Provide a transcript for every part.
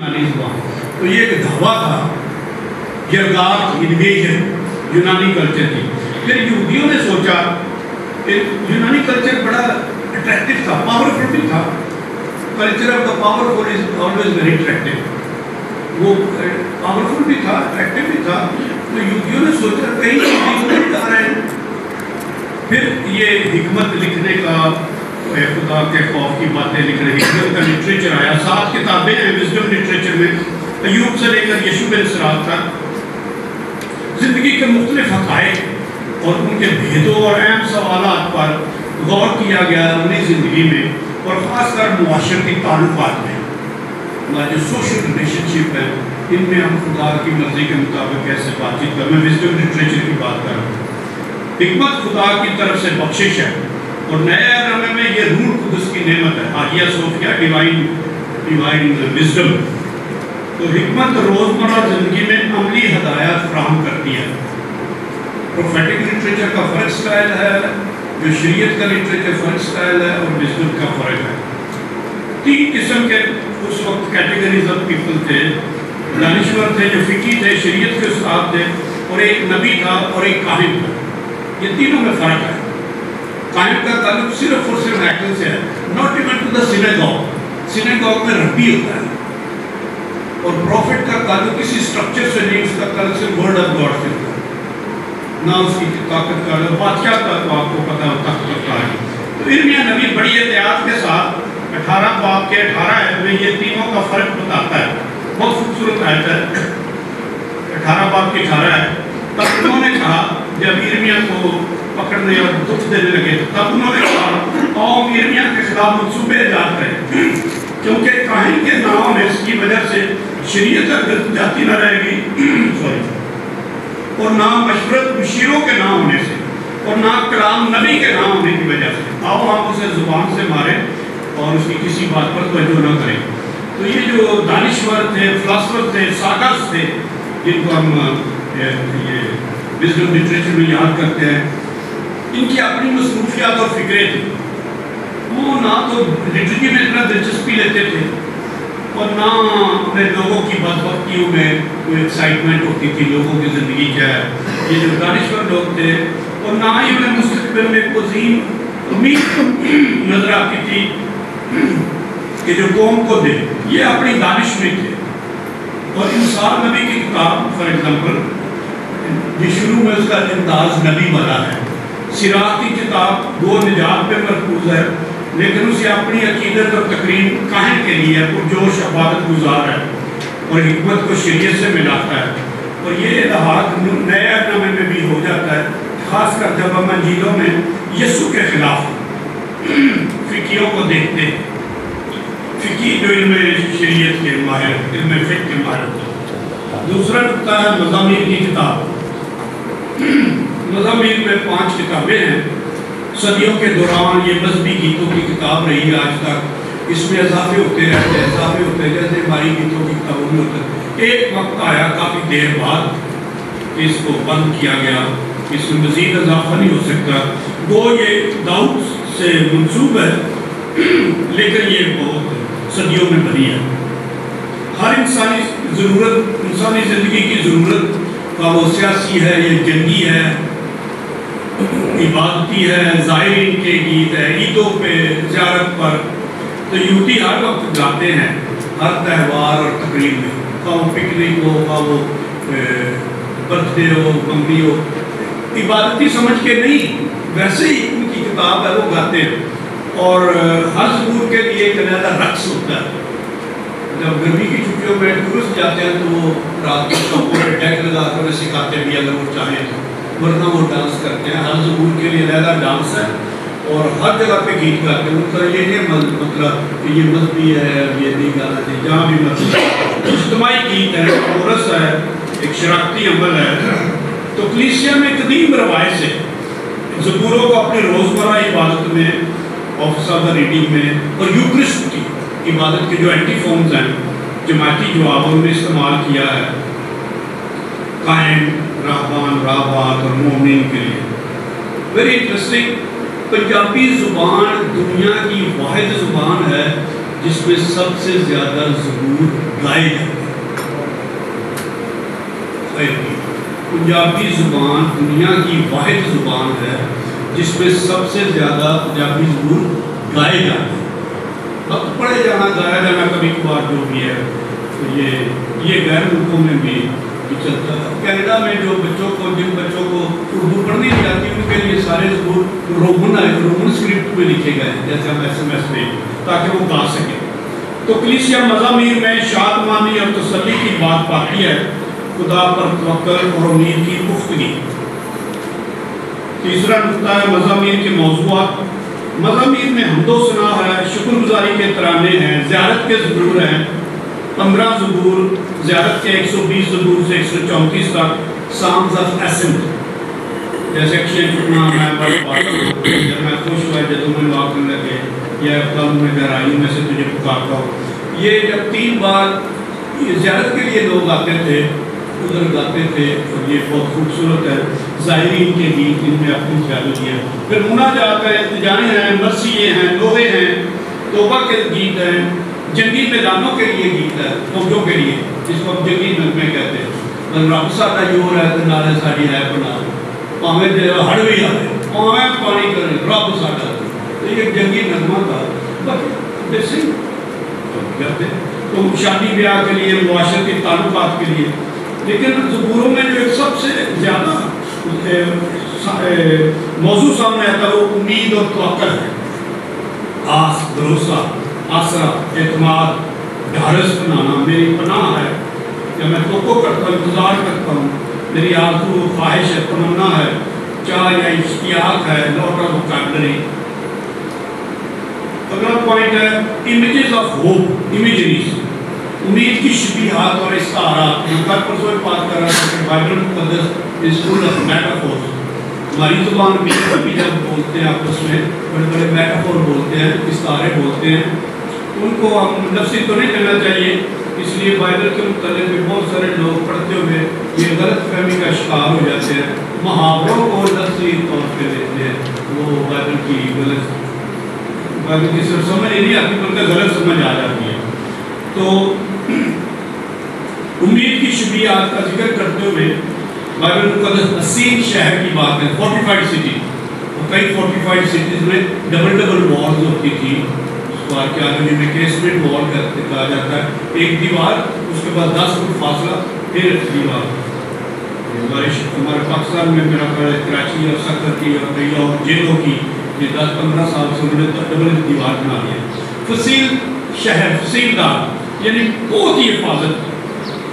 تو یہ ایک دھوا تھا، جرگات انویژن یونانی کلچر کی۔ پھر یہودیوں نے سوچا کہ یونانی کلچر بڑا اٹریکٹیو تھا، پاورفل بھی تھا۔ Culture of the powerful is always very attractive. وہ پاورفل بھی تھا، اٹریکٹیو بھی تھا۔ تو یہودیوں نے سوچا کہیں نہیں آ رہے ہیں۔ پھر یہ حکمت لکھنے کا، خدا کے خوف کی باتیں لکھنے، حکمت کا لٹریچر آیا۔ 7 کتابیں ہیں وزڈم لٹریچر میں، ایوب سے لے کر یشوع بن سراج تک زندگی کے مختلف حقائق اور ان کے بھیدوں اور اہم سوالات پر غور کیا گیا اپنی زندگی میں، اور خاص کر معاشرتی تعلقات میں، ہمارے جو سوشل ریلیشن شپ ہے ان میں ہم خدا کی مرضی کے مطابق کیسے بات چیت کریں۔ میں وزڈم لٹریچر کی بات کر رہا ہوں۔ حکمت خدا کی طرف سے بخشش ہے، اور نئے نامے میں یہ روح القدس کی نعمت ہے، آگیا صوفیہ ڈیوائن وزڈم۔ تو حکمت روزمرہ زندگی میں عملی ہدایات فراہم کرتی ہے۔ پروفیٹک لٹریچر کا فرق سٹائل ہے، جو شریعت کا لٹریچر فرق سٹائل ہے، اور وزڈم کا فرق ہے۔ 3 قسم کے اس وقت کیٹیگریز آف پیپل تھے۔ دانشور تھے جو فقی تھے، شریعت کے استاد تھے، اور ایک نبی تھا اور ایک کاہن تھا۔ یہ تینوں میں فرق ہے۔ کاہن کا تعلق صرف اور صرف ہیکل سے ہے، ناٹ ایون ٹو دا سینیگوگ۔ سینیگوگ میں ربی ہوتا ہے۔ اور پروفٹ کا تعلق کسی سٹرکچر سے نہیں، اس کا تعلق صرف ورڈ آف گاڈ سے ہوتا ہے، نہ اس کی طاقت کا۔ بادشاہ کا تو آپ کو پتہ ہوتا ہے۔ تو ارمیا نبی بڑی احتیاط کے ساتھ 18 باب کے 18 آیت میں یہ تینوں کا فرق بتاتا ہے۔ بہت خوبصورت آیت ہے، 18 باب کی 18 ہے۔ تب انہوں نے کہا، جب ارمیا کو پکڑنے اور دکھ دینے لگے، تب انہوں نے کہا قوم ارمیا کے خلاف منصوبے ایجاد کریں، کیونکہ کاہن کے نہ ہونے کی وجہ سے شریعت جاتی نہ رہے گی، اور نہ مشورت مشیروں کے نہ ہونے سے، اور نہ کلام نبی کے نہ ہونے کی وجہ سے۔ آؤ ہم اسے زبان سے ماریں اور اس کی کسی بات پر توجہ نہ کریں۔ تو یہ جو دانشور تھے، فلاسفر تھے، ساگرز تھے، جن کو ہم یہ وزڈم لٹریچر میں یاد کرتے ہیں، ان کی اپنی مصروفیات اور فکریں تھیں۔ وہ نہ تو لٹریچر میں اتنا دلچسپی لیتے تھے، اور نہ اپنے لوگوں کی بدبختیوں میں کوئی ایکسائٹمنٹ ہوتی تھی، لوگوں کی زندگی کیا ہے۔ یہ جو دانشور لوگ تھے، اور نہ ہی انہیں مستقبل میں ایک عظیم امید نظر آتی تھی کہ جو قوم کو دے، یہ اپنی دانش میں تھے۔ اور انسان نبی کی کتاب فار ایگزامپل، جو شروع میں اس کا انداز نبی والا ہے، سراط کی کتاب وہ نجات پہ مرکوز ہے، لیکن اسے اپنی عقیدت اور تقریم کاہن کے لیے پرجوش عبادت گزار ہے، اور حکمت کو شریعت سے ملاتا ہے۔ اور یہ الہات نئے نامے میں بھی ہو جاتا ہے، خاص کر جب ہم انجیلوں میں یسوع کے خلاف فقیوں کو دیکھتے ہیں۔ فقی جو علم شریعت کے ماہر، علم فقہ کے ماہر ہوتے ہیں۔ دوسرا نقطہ ہے مزامیر کی کتاب۔ مزامیر میں 5 کتابیں ہیں۔ صدیوں کے دوران یہ مذہبی گیتوں کی کتاب رہی ہے آج تک۔ اس میں اضافے ہوتے رہتے ہیں، اضافے ہوتے ہیں، جیسے ہماری گیتوں کی کتابوں میں ہوتا ہے۔ ایک وقت آیا کافی دیر بعد کہ اس کو بند کیا گیا، اس میں مزید اضافہ نہیں ہو سکتا۔ وہ یہ داؤد سے منسوب ہے، لیکن یہ بہت صدیوں میں بنی ہے۔ ہر انسانی ضرورت، انسانی زندگی کی ضرورت کا وہ سیاسی ہے، یہ جنگی ہے، عبادتی ہے، زائرین کے گیت ہے، عیدوں پہ، زیارت پر۔ تو یہودی ہر وقت گاتے ہیں، ہر تہوار اور تقریب میں، خواہ وہ پکنک ہو، خواہ وہ برتھ ڈے ہو، بمبی ہو، عبادتی سمجھ کے نہیں، ویسے ہی ان کی کتاب ہے، وہ گاتے ہیں۔ اور ہر ضرور کے لیے ایک علیحدہ رقص ہوتا ہے۔ جب گرمی کی چھٹیوں میں ٹورسٹ جاتے ہیں تو وہ رات کو چوکوں پہ ڈیک لگا کر انہیں سکھاتے بھی اگر وہ چاہیں تو، ورنہ وہ ڈانس کرتے ہیں۔ ہر ضرور کے لیے علیحدہ ڈانس ہے، اور ہر جگہ پہ گیت گاتے ہیں۔ ان کا یہ نہیں مطلب کہ یہ مذہبی ہے، یہ نہیں گانا چاہیے، جہاں بھی مطلب اجتماعی گیت ہے، کورس ہے، ایک شراکتی عمل ہے۔ تو کلیسیا میں قدیم روایت سے زبوروں کو اپنی روزمرہ عبادت میں، آفس آف دا ریڈنگ میں، اور یوکرسٹ کی عبادت کے جو اینٹی فارمز ہیں، جماعتی جو آپ نے استعمال کیا ہے قائم، راہبان، راہبات اور مومنین کے لیے۔ ویری انٹرسٹنگ، پنجابی زبان دنیا کی واحد زبان ہے جس میں سب سے زیادہ زبور گائے جاتے ہیں. پنجابی زبان دنیا کی واحد زبان ہے جس میں سب سے زیادہ پنجابی زبور گائے جاتے ہیں. وقت پڑھے جانا گایا جانا کبھی کبھار جو بھی ہے تو یہ غیر ملکوں میں بھی چلتا ہے. کینیڈا میں جو جن بچوں کو اردو پڑھنی نہیں آتی ان کے لیے سارے زبور رومن اسکرپٹ میں لکھے گئے ہیں جیسے ہم SMS میں تاکہ وہ گا سکیں. تو کلیسیا مزامیر میں شادمانی اور تسلی کی بات پاتی ہے، خدا پر توکل اور امید کی پختگی. تیسرا نقطہ ہے مزامیر کے موضوعات. مزامیر میں حمد و ثنا ہے، شکر گزاری کے ترانے ہیں، زیارت کے زبور ہیں. 15 زبور زیارت کے 120 زبور سے 134 تک سامز آف ایسنٹ جیسے نام ہے بڑے پاک جب میں خوش ہوا جدوں میں واقع لگے یا کم میں گہرائیوں میں سے تجھے پکارتا ہوں. یہ جب 3 بار زیارت کے لیے لوگ آتے تھے ادھر گاتے تھے اور یہ بہت خوبصورت ہے. زائرین کے گیت ان میں اپنی خیال ہے. پھر مناجات ہیں، التجائیں ہیں، مرثیے ہیں، دوہے ہیں، توبہ کے گیت ہیں، جنگی میدانوں کے لیے گیت ہے، فوجوں کے لیے جس کو ہم جنگی نغمے کہتے ہیں. رب ساڈا جوڑ ہے تے نالے ساڈی ہے بنا پاویں ہڑ بھی آئے پاویں پانی کرے رب ساڈا. تو یہ جنگی نغمہ تھا کرتے تو شادی بیاہ کے لیے معاشرتی تعلقات کے لیے. لیکن زبوروں میں جو ایک سب سے زیادہ موضوع سامنے آتا ہے وہ امید اور توکل ہے. آس، بھروسہ، آسرا، اعتماد، ڈھارس بنانا. میری پناہ ہے کہ میں توقع کرتا ہوں، انتظار کرتا ہوں. میری آرزو، خواہش ہے، تمنا ہے، چاہ یا اشتیاق ہے. Lot of vocabulary. اگلا پوائنٹ ہے امیجز آف ہوپ، امیجریز، امید کی شبیہات اور استعارات. میں کل پرسوں بات کر رہا تھا کہ بائبل مقدس از فل آف میٹافورز. ہماری زبان بھی جب بولتے ہیں آپس میں بڑے بڑے میٹافور بولتے ہیں، استعارے بولتے ہیں. ان کو ہم لفظی تو نہیں کرنا چاہیے. اس لیے بائبل کے متعلق بھی بہت سارے لوگ پڑھتے ہوئے یہ غلط فہمی کا شکار ہو جاتے ہیں. محاوروں کو لفظی طور پہ لیتے ہیں. وہ بائبل کی صرف سمجھ نہیں آتی بلکہ غلط سمجھ آ جاتی ہے. تو امید کی شبیہات کا ذکر کرتے ہوئے بائبل مقدس حسین شہر کی بات ہے. Fortified city. کئی فورٹیفائڈ سٹیز میں ڈبل والز ہوتی تھی. اس کو آرکیالوجی میں کیسمنٹ وال کہا جاتا ہے. ایک دیوار اس کے بعد 10 فٹ فاصلہ پھر دیوار. ہمارے پاکستان میں میرا خیال ہے کراچی اور سکر کی اور کئی اور جیلوں کی 10-15 سال سے انہوں نے ڈبل دیوار بنا لیا. فصیل شہر، فصیل دار یعنی بہت ہی حفاظت.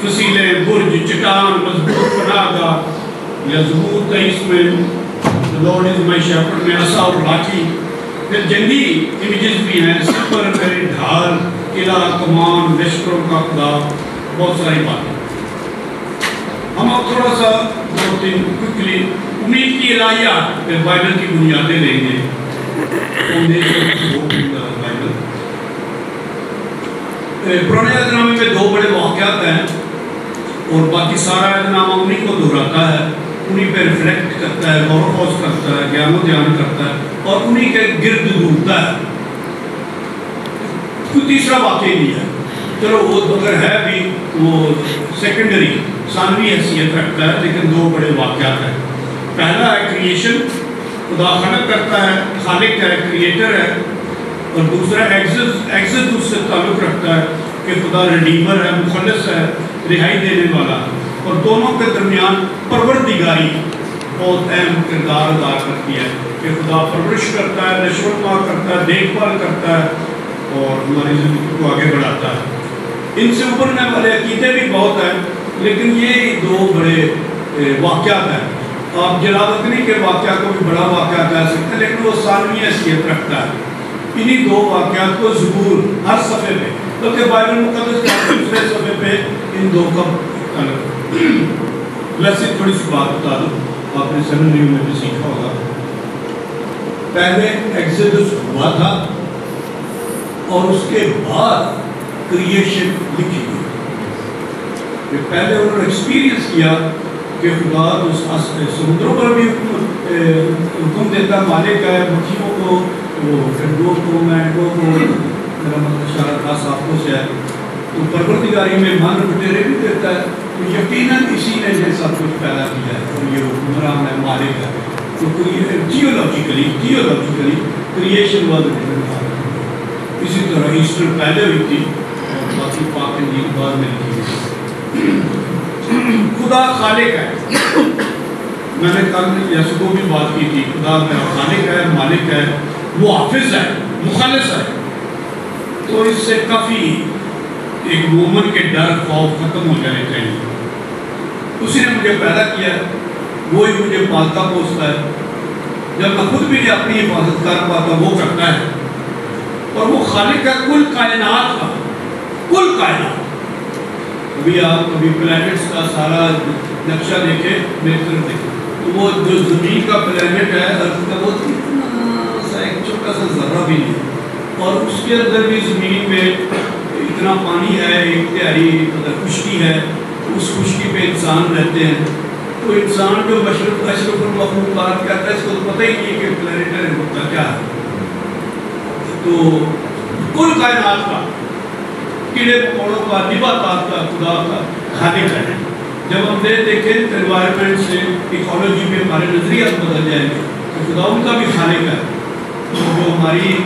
فصیلیں، برج، چٹان، مضبوط پناہ گاہ. یا زبور 23 میں لارڈ از مائی شیپرڈ میں عصا اور لاٹھی. پھر جنگی امیجز بھی ہیں، سپر، ڈھال، قلعہ، کمان، لشکروں کا خدا، بہت ساری باتیں. ہم اب تھوڑا سا 2-3 کوئکلی امید کی الہیات بائبل کی بنیادیں لیں گے. پرانے عہد نامے میں 2 بڑے واقعات ہیں اور باقی سارا عہد نامہ انہیں کو دہراتا ہے، انہیں پہ ریفلیکٹ کرتا ہے، غور و خوض کرتا ہے، گیان و دھیان کرتا ہے اور انہیں کے گرد گھومتا ہے. کوئی تیسرا واقعہ نہیں ہے. چلو وہ اگر ہے بھی وہ سیکنڈری ثانوی حیثیت رکھتا ہے، لیکن 2 بڑے واقعات ہیں. پہلا ہے کریشن، خدا خلق کرتا ہے، خالق ہے، کریٹر ہے. اور دوسرا ایگزٹ اس سے تعلق رکھتا ہے کہ خدا ریڈیمر ہے، مخلص ہے، رہائی دینے والا. اور دونوں کے درمیان پروردگاری بہت اہم کردار ادا کرتی ہے کہ خدا پرورش کرتا ہے، نشو و نما کرتا ہے، دیکھ بھال کرتا ہے اور ہماری زندگی کو آگے بڑھاتا ہے. ان سے ابھرنے والے عقیدے بھی بہت ہیں، لیکن یہ 2 بڑے واقعات ہیں. آپ جلالتنی کے واقعات کو بھی بڑا واقعہ کہہ سکتے ہیں، لیکن وہ ثانوی حیثیت رکھتا ہے. انہی 2 واقعات کو زبور ہر صفحے پہ، بلکہ بائبل مقدس کے دوسرے صفحے پہ ان 2 کا تعلق. ویسے تھوڑی سی بات بتا دوں، آپ نے سیمنری میں بھی سیکھا ہوگا. پہلے ایکسڈس ہوا تھا اور اس کے بعد کریشن لکھی گئی. پہلے انہوں نے ایکسپیرینس کیا کہ خدا اس سمندروں پر بھی حکم دیتا، مالک ہے، مکھیوں کو، وہ ڈنڈوں کو، مینڈوں کو، میرا مطلب اشارہ خاص آنکھوں سے ہے، تو پروردگاری میں من بٹیرے بھی دیتا ہے، تو یقیناً اسی نے یہ سب کچھ پیدا کیا ہے اور یہ حکمران ہے، مالک ہے. تو جیولوجیکلی کریشن واز ڈفرنٹ. اسی طرح ایسٹر پہلے ہوئی تھی اور باقی پاک انجیل بعد میں لکھی گئی. خدا خالق ہے. میں نے کل یسوع کو بھی بات کی تھی، خدا میرا خالق ہے، مالک ہے، وہ حافظ ہے، مخلص ہے. تو اس سے کافی ایک مومن کے ڈر خوف ختم ہو جانے چاہیے. اسی نے مجھے پیدا کیا ہے، وہی مجھے پالتا پوستا ہے. جب میں خود بھی اپنی حفاظت کر پاتا وہ کرتا ہے. اور وہ خالق ہے کل کائنات کا، کل کائنات. ابھی آپ کبھی پلانٹس کا سارا نقشہ دیکھیں، میری طرف دیکھیں، تو وہ جو زمین کا پلانٹ ہے ارتھ کا، وہ اتنا سا ایک چھوٹا سا ذرہ بھی نہیں، اور اس کے اندر بھی زمین میں اتنا پانی ہے، ایک تہائی خشکی ہے. اس خشکی پہ انسان رہتے ہیں. تو انسان جو اشرف المخلوقات کہتا ہے، اس کو تو پتہ ہی نہیں کہ پلانیٹری ہوتا کیا ہے. تو کل کائنات کا، کیڑے مکوڑوں کا، نباتات کا خدا کا خالق ہے. جب ہم دیکھیں انوائرمنٹ سے ایکالوجی میں ہمارے نظریات بدل جائیں گے تو خدا ان کا بھی خالق ہے. جو ہماری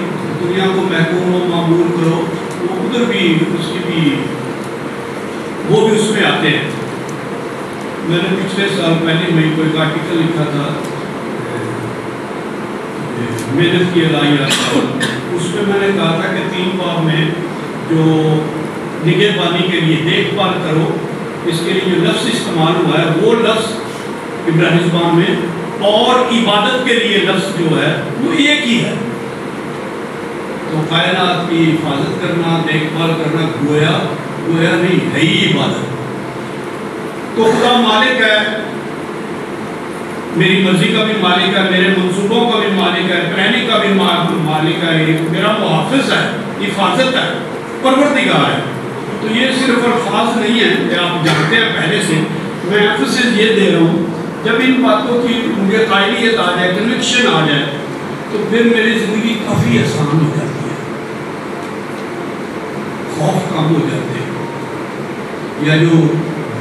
دنیا کو محکوم و معمور کرو، وہ ادھر بھی اس کی بھی وہ بھی اس میں آتے ہیں. میں نے پچھلے سال پہلے میں کوئی آرٹیکل لکھا تھا محنت کی الہیات، اس میں نے کہا تھا کہ 3 باب میں جو نگہبانی کے لیے دیکھ بھال کرو، اس کے لیے جو لفظ استعمال ہوا ہے وہ لفظ عبرانی زبان میں، اور عبادت کے لیے لفظ جو ہے وہ ایک ہی ہے. تو کائنات کی حفاظت کرنا، دیکھ بھال کرنا گویا نہیں ہے ہی عبادت. تو خدا مالک ہے، میری مرضی کا بھی مالک ہے، میرے منصوبوں کا بھی مالک ہے، پلاننگ کا بھی مالک ہے، میرا محافظ ہے، حفاظت ہے، پروردگار ہے. تو یہ صرف الفاظ نہیں ہے کہ آپ جانتے ہیں پہلے سے. میں ایمفسس یہ دے رہا ہوں، جب ان باتوں کی مجھے قائلیت آ جائے، کنوکشن آ جائے، تو پھر میری زندگی کافی آسان ہو جاتی ہے، خوف کم ہو جاتے ہیں، یا جو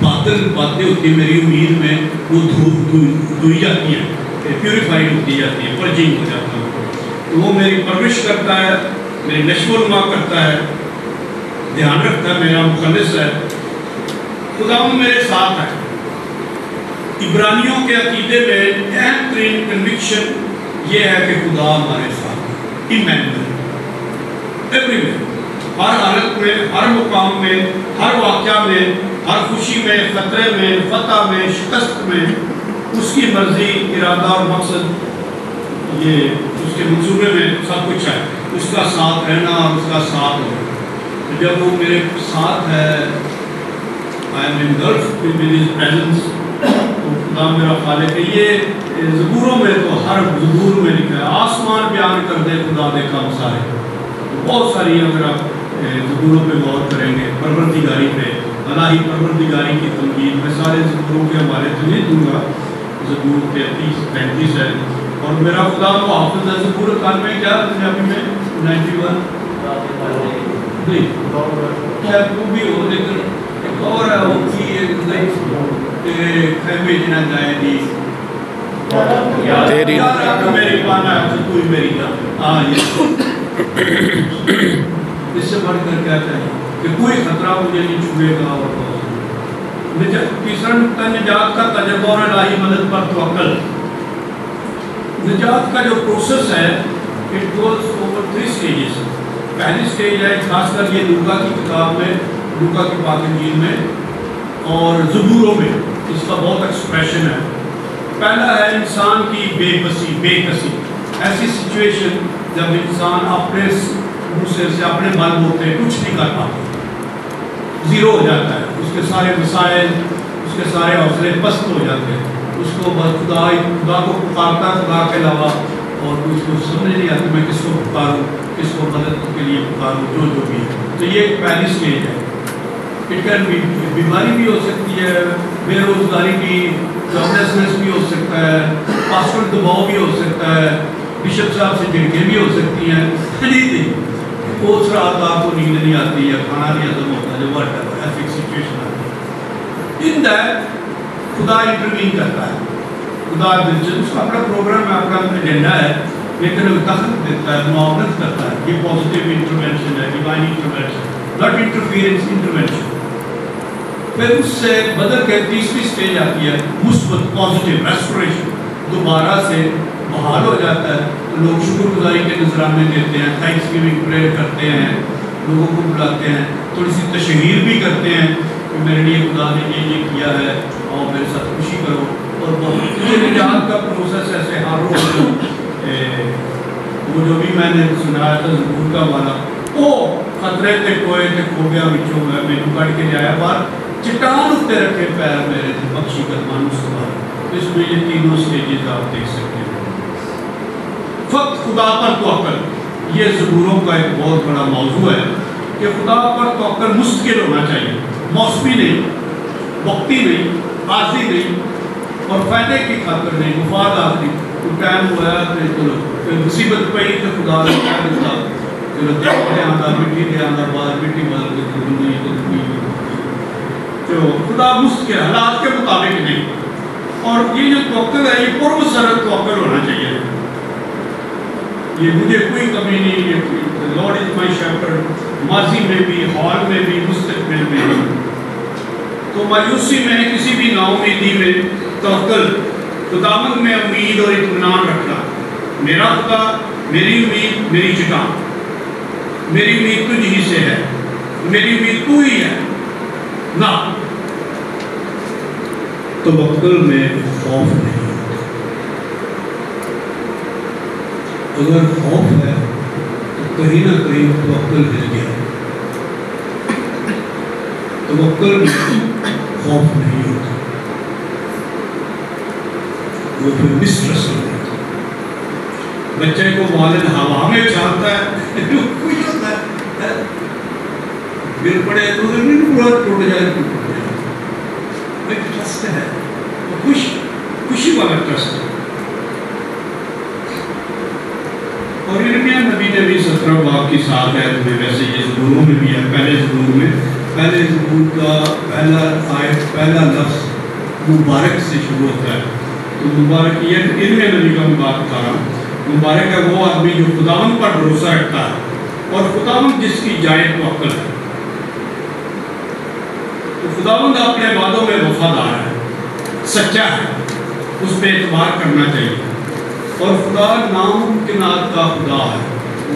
باطل باتیں ہوتی ہیں میری امید میں وہ دھوئی جاتی ہیں، پیوریفائڈ ہوتی جاتی ہیں، پرجنگ ہو جاتا ہے. وہ میری پرورش کرتا ہے، میری نشو و نما کرتا ہے، دھیان رکھتا ہے، میرا مخلص ہے. خدا میرے ساتھ ہے. عبرانیوں کے عقیدے میں اہم ترین کنوکشن یہ ہے کہ خدا ہمارے ساتھ ہے، ایمینوئل، ایوری ویئر، ہر حالت میں، ہر مقام میں، ہر واقعہ میں، ہر خوشی میں، خطرے میں، فتح میں، شکست میں. اس کی مرضی، ارادہ اور مقصد، یہ اس کے منصوبے میں سب کچھ ہے. اس کا ساتھ رہنا اور اس کا ساتھ ہونا. جب وہ میرے ساتھ ہے، I am engulfed with his presence، تو خدا میرا خالق ہے. یہ زبوروں میں تو ہر زبور میں لکھا ہے، آسمان بیان کر دے خدا دے کام سارے. بہت ساری اگر آپ زبوروں پہ غور کریں گے، پروردگاری پہ، الہی پروردگاری کی تنقید، میں سارے زبوروں کے حوالے تو نہیں دوں گا. زبور 33-35 ہے، اور میرا خدا وہ حافظ ہے. زبور کال میں کیا پنجابی میں 91 نہیں شاید وہ بھی ہو، لیکن ایک اور ہے وہ کی ایک خیمے جنہ جائے دی تیری میری پانا ہے تو کوئی میری جان. اس سے بڑھ کر کیا چاہیے کہ کوئی خطرہ مجھے نہیں چھوئے گا. اور تیسرا نقطہ نجات کا تجربہ اور الہی مدد پر توکل. نجات کا جو پروسیس ہے اٹ گوز اوور 3 اسٹیجز. پہلی اسٹیج ہے خاص کر یہ لوکا کی کتاب میں، لوکا کی پاک انجیل میں اور زبوروں میں اس کا بہت ایکسپریشن ہے. پہلا ہے انسان کی بے بسی، بے کسی، ایسی سچویشن جب انسان اپنے منہ سے اپنے بل بوتے کچھ نہیں کر پاتا، زیرو ہو جاتا ہے. اس کے سارے مسائل، اس کے سارے حوصلے پست ہو جاتے ہیں. اس کو خدا کو پکارتا ہے خدا کے علاوہ، اور اس کو سمجھ نہیں آتی میں کس کو پکاروں، کس کو مدد کے لیے پکاروں، جو بھی ہے. تو یہ ایک پہلی اسٹیج ہے. اٹ کین بھی بیماری بھی ہو سکتی ہے، بے روزگاری بھی، جابلیسنس بھی ہو سکتا ہے، پاسپورٹ دباؤ بھی ہو سکتا ہے، بشپ صاحب سے جھڑکیں بھی ہو سکتی ہیں. اس رات آپ کو نیند نہیں آتی یا کھانا نہیں ہضم ہوتا جو ایسی سچویشن آتی ہے، ان دیٹ خدا انٹروین کرتا ہے، خدا اس کا اپنا پروگرام ہے، اپنا ایجنڈا ہے، لیکن دخل دیتا ہے، معاونت کرتا ہے۔ یہ پازیٹیو انٹروینشن ہے، divine intervention, not interference, intervention. پھر اس سے بدل کے تیسری سٹیج آتی ہے مثبت، پازیٹیو ریسٹوریشن، دوبارہ سے بحال ہو جاتا ہے، لوگ شکر گزاری کے نذرانے دیتے ہیں، تھینکس گیونگ پریئر کرتے ہیں، لوگوں کو بلاتے ہیں، تھوڑی سی تشہیر بھی کرتے ہیں کہ میرے لیے خدا نے یہ کیا ہے اور میرے ساتھ خوشی کرو۔ اور بہت نجات کا پروسیس ایسے ہر روز وہ جو بھی میں نے سنایا تھا زبور کا والا، وہ خطرے تے کوئے تے کھو گیا بچوں میں مینو کٹ کے جایا باہر، چٹان اتنے رکھے پیر میرے تھے بخشی کرمان اس کے بعد۔ اس میں یہ تینوں سٹیجز آپ دیکھ سکتے ہیں۔ فقط خدا پر توکل، یہ زبوروں کا ایک بہت بڑا موضوع ہے کہ خدا پر توکل مستقل ہونا چاہیے، موسمی نہیں، وقتی نہیں، عارضی نہیں، اور فائدے کی خاطر نہیں، مفاد آخری کوئی ٹائم ہوا ہے تو مصیبت پئی تو خدا نے کہہ دیتا چلو دے آندا مٹی دے آندا بعد مٹی بدل کے دنیا تو خدا مستقل حالات کے مطابق نہیں۔ اور یہ جو توکل ہے یہ پرمسرت توکل ہونا چاہیے، یہ مجھے کوئی کمی نہیں، یہ لارڈ از مائی شیپرڈ، ماضی میں بھی، حال میں بھی، مستقبل میں بھی۔ تو مایوسی میں، کسی بھی نا امیدی میں توکل، خداوند میں امید اور اطمینان رکھنا، میرا خدا، میری امید، میری چٹان، میری امید تجھ ہی سے ہے، میری امید تو ہی ہے نا۔ توکل میں خوف نہیں، اگر خوف ہے تو کہیں نہ کہیں توکل ہل گیا۔ توکل میں خوف نہیں ہوتا، وہ پھر مسٹرس ہو جاتا۔ بچے کو والد ہوا میں چاہتا ہے خوش ہوتا ہے، گر پڑے تو پورا ٹوٹ جائے، ٹرسٹ ہے، خوشی والا ٹرسٹ ہے۔ اور ارمیہ نبی نے بھی 17 باب کی 7 آیت میں، ویسے یہ زبوروں میں بھی ہے، پہلے زبور میں پہلے زبور کا پہلا آیت، پہلا لفظ مبارک سے شروع ہوتا ہے۔ تو مبارک یہ ارمیہ نبی کا بات بتا رہا ہوں، مبارک ہے وہ آدمی جو خداوند پر بھروسہ رکھتا ہے اور خداوند جس کی جائے توکل ہے۔ تو خداوند اپنے وعدوں میں وفادار ہے، سچا ہے، اس پہ اعتبار کرنا چاہیے۔ اور خدا ناممکنات کا خدا ہے،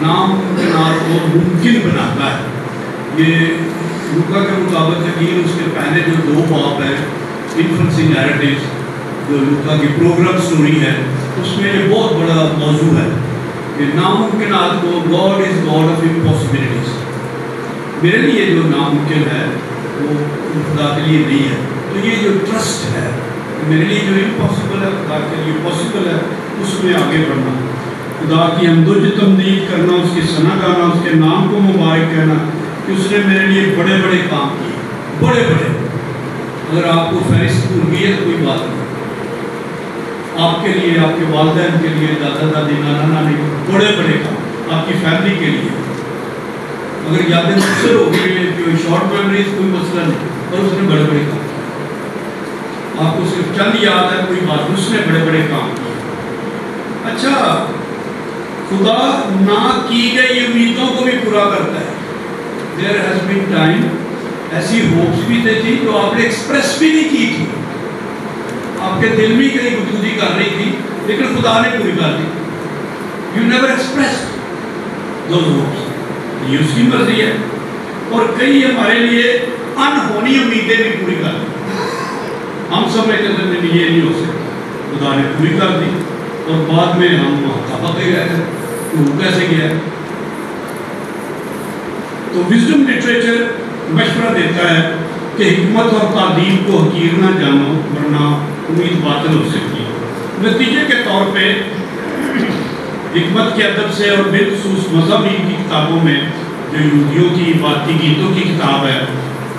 ناممکنات کو ممکن بناتا ہے۔ یہ لوکا کے مطابق یقین اس کے پہلے جو 2 باب ہیں، انفنسی نیریٹیوز، جو لوکا کی پروگرام سٹوری ہے، اس میں یہ بہت بڑا موضوع ہے کہ ناممکنات کو، گاڈ از گاڈ آف امپاسبلٹیز، میرے لیے جو ناممکن ہے وہ خدا کے لیے نہیں ہے۔ تو یہ جو ٹرسٹ ہے، میرے لیے جو امپاسبل ہے خدا کے لیے پاسبل ہے، اس میں آگے بڑھنا، خدا کی حمد و تمجید کرنا، اس کی ثنا گانا، اس کے نام کو مبارک کہنا کہ اس نے میرے لیے بڑے بڑے کام کیے، بڑے بڑے۔ اگر آپ کو فہرست بھول گئی ہے تو کوئی بات نہیں، آپ کے لیے، آپ کے والدین کے لیے، دادا دادی، نانا نانی، بڑے بڑے کام آپ کی فیملی کے لیے۔ اگر یادیں مختصر ہو گئی ہیں، کوئی شارٹ میموریز، کوئی مسئلہ نہیں، اور اس نے بڑے بڑے کام کیے، آپ کو صرف چند یاد ہے، کوئی بات، اس نے بڑے بڑے کام کیے۔ اچھا، خدا نہ کی گئی امیدوں کو بھی پورا کرتا ہے۔ There has been time ایسی ہوپس بھی تھی جو آپ نے ایکسپریس بھی نہیں کی تھی، آپ کے دل میں کہیں گفتگو کر رہی تھی، لیکن خدا نے پوری کر دی۔ You never expressed those hopes، یہ اس کی مرضی ہے۔ اور کئی ہمارے لیے انہونی امیدیں بھی پوری کر دی، ہم سمجھتے تھے کہ یہ نہیں ہو سکتا، خدا نے پوری کر دی، اور بعد میں ہم خفا ہی رہے تھے وہ کیسے گیا۔ تو وزڈم لٹریچر مشورہ دیتا ہے کہ حکمت اور تعلیم کو حقیر نہ جانو ورنہ امید باطل ہو سکتی ہے۔ نتیجے کے طور پہ حکمت کے ادب سے اور بالخصوص مذہبی کی کتابوں میں جو یہودیوں کی عبادتی گیتوں کی کتاب ہے،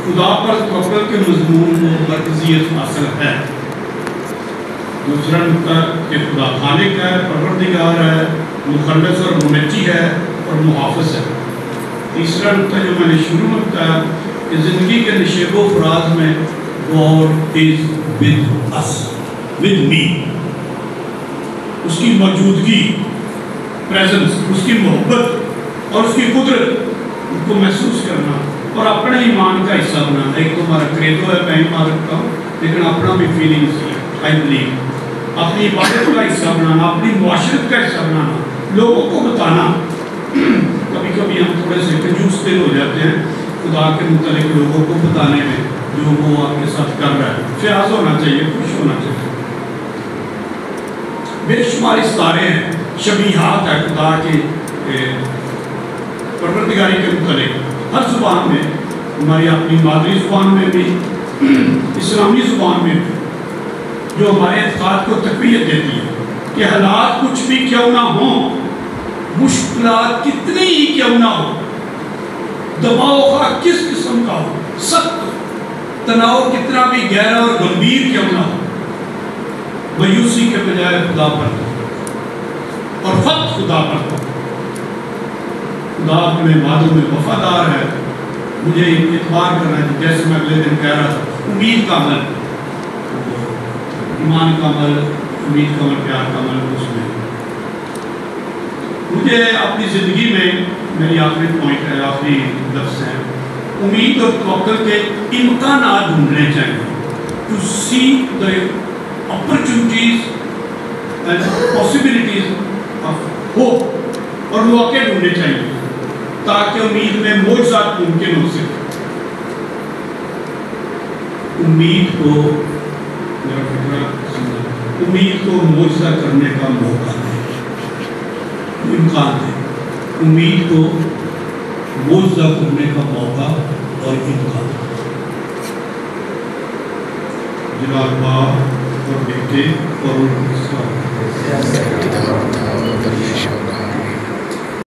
خدا پر توکل کے مضمون میں مرکزیت حاصل ہے۔ دوسرا نقطہ کہ خدا خالق ہے، پروردگار ہے، مخلص اور منجی ہے اور محافظ ہے۔ تیسرا نقطہ جو میں نے شروع میں بتایا کہ زندگی کے نشیب و فراز میں God is with us, with me. اس کی موجودگی، پریزنس، اس کی محبت اور اس کی قدرت کو محسوس کرنا اور اپنے ایمان کا حصہ بنانا. ایک تو ہمارا کریدو ہے، میں ایمان رکھتا ہوں، لیکن اپنا بھی فیلنگس ہے، آئی بلیو. اپنی عبادت کا حصہ بنانا، اپنی معاشرت کا حصہ بنانا، لوگوں کو بتانا. کبھی کبھی ہم تھوڑے سے کنجوس دل ہو جاتے ہیں خدا کے متعلق لوگوں کو بتانے میں جو وہ آپ کے ساتھ کر رہا ہے. فیاض ہونا چاہیے، خوش ہونا چاہیے. بے شمار ستارے ہیں، شبیہات ہے خدا کے پروردگاری کے متعلق ہر زبان میں، ہماری اپنی مادری زبان میں بھی، اسلامی زبان میں بھی، جو ہمارے اعتقاد کو تقویت دیتی ہے کہ حالات کچھ بھی کیوں نہ ہوں، مشکلات کتنی ہی کیوں نہ ہو، دباؤ خواہ کس قسم کا ہو، سخت تناؤ کتنا بھی گہرا اور گمبھیر کیوں نہ ہو، مایوسی کے بجائے خدا پر اور فقط خدا پر. خدا اپنے وعدوں میں وفادار ہے. مجھے اعتبار کرنا ہے، جیسے میں اگلے دن کہہ رہا تھا، امید کا عمل، ایمان کا عمل، امید کا عمل، پیار کا عمل. اس میں مجھے اپنی زندگی میں، میری آخری پوائنٹ ہے، آخری لفظ ہے، امید اور توکل کے امکانات ڈھونڈنے چاہیے. To see the opportunities and possibilities of hope, اور موقع ڈھونڈنے چاہیے تاکہ امید میں معجزات ممکن ہو سکے. امید کو، میرا فکرہ سمجھا، امید کو معجزہ کرنے کا موقع دے، امکان دے. امید کو معجزہ کرنے کا موقع اور امکان. جلال باپ اور بیٹے اور ان کے ساتھ